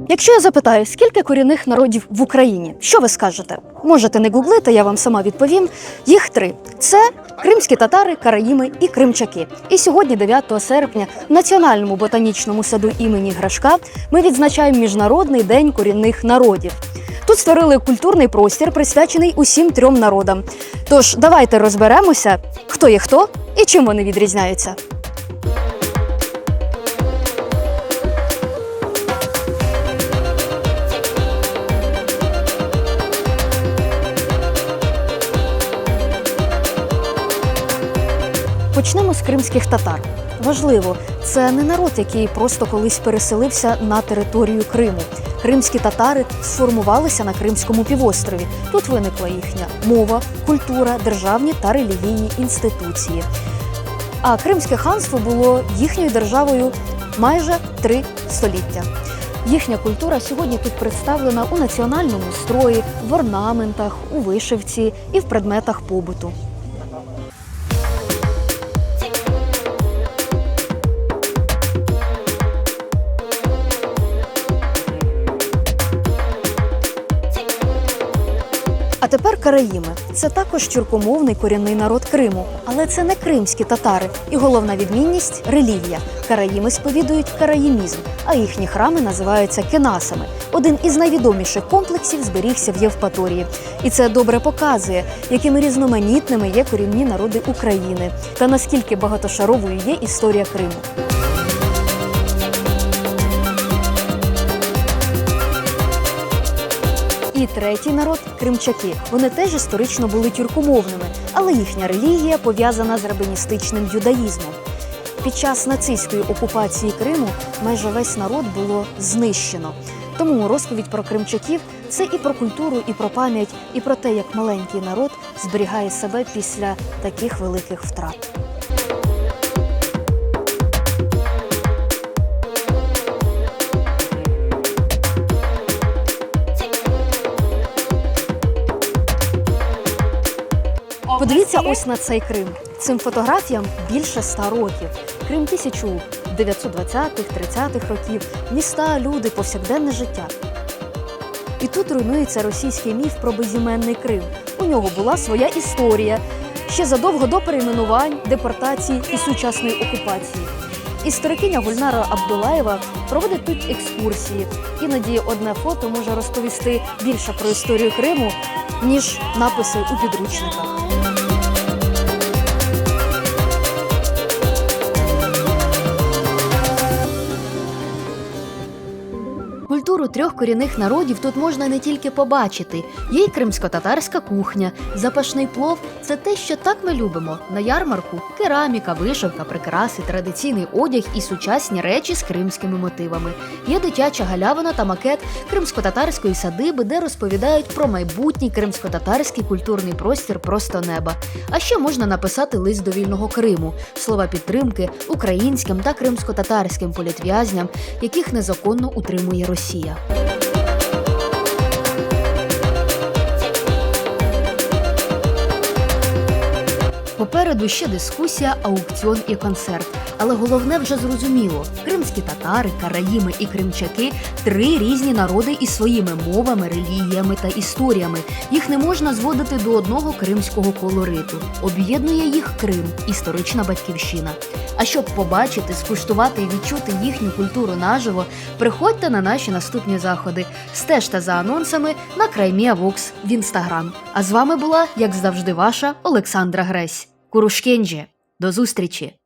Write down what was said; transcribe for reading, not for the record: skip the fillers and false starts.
Якщо я запитаю, скільки корінних народів в Україні, що ви скажете? Можете не гуглити, я вам сама відповім. Їх 3. Це кримські татари, караїми і кримчаки. І сьогодні, 9 серпня, в Національному ботанічному саду імені Грашка ми відзначаємо Міжнародний день корінних народів. Тут створили культурний простір, присвячений усім 3 народам. Тож давайте розберемося, хто є хто і чим вони відрізняються. Почнемо з кримських татар. Важливо, це не народ, який просто колись переселився на територію Криму. Кримські татари сформувалися на Кримському півострові. Тут виникла їхня мова, культура, державні та релігійні інституції. А Кримське ханство було їхньою державою майже 3 століття. Їхня культура сьогодні тут представлена у національному строї, в орнаментах, у вишивці і в предметах побуту. А тепер караїми. Це також тюркомовний корінний народ Криму. Але це не кримські татари. І головна відмінність – релігія. Караїми сповідують караїмізм, а їхні храми називаються кенасами. Один із найвідоміших комплексів зберігся в Євпаторії. І це добре показує, якими різноманітними є корінні народи України та наскільки багатошаровою є історія Криму. І третій народ – кримчаки. Вони теж історично були тюркомовними, але їхня релігія пов'язана з рабиністичним юдаїзмом. Під час нацистської окупації Криму майже весь народ було знищено. Тому розповідь про кримчаків – це і про культуру, і про пам'ять, і про те, як маленький народ зберігає себе після таких великих втрат. Подивіться ось на цей Крим. Цим фотографіям більше 100 років. Крим 1920-30-х років. Міста, люди, повсякденне життя. І тут руйнується російський міф про безіменний Крим. У нього була своя історія. Ще задовго до перейменувань, депортації і сучасної окупації. Історикиня Гульнара Абдулаєва проводить тут екскурсії. Іноді одне фото може розповісти більше про історію Криму, ніж написи у підручниках. Культуру 3 корінних народів тут можна не тільки побачити. Є й кримсько-татарська кухня, запашний плов – це те, що так ми любимо. На ярмарку – кераміка, вишивка, прикраси, традиційний одяг і сучасні речі з кримськими мотивами. Є дитяча галявина та макет кримсько-татарської садиби, де розповідають про майбутній кримсько-татарський культурний простір просто неба. А ще можна написати лист до вільного Криму, слова підтримки українським та кримсько-татарським політв'язням, яких незаконно утримує Росія. Попереду ще дискусія, аукціон і концерт. Але головне вже зрозуміло – кримські татари, караїми і кримчаки – 3 різні народи із своїми мовами, релігіями та історіями. Їх не можна зводити до одного кримського колориту. Об'єднує їх Крим – історична батьківщина. А щоб побачити, скуштувати і відчути їхню культуру наживо, приходьте на наші наступні заходи. Стежте за анонсами на Краймія Вокс в Інстаграм. А з вами була, як завжди, ваша Олександра Гресь. Курушкенджі. До зустрічі!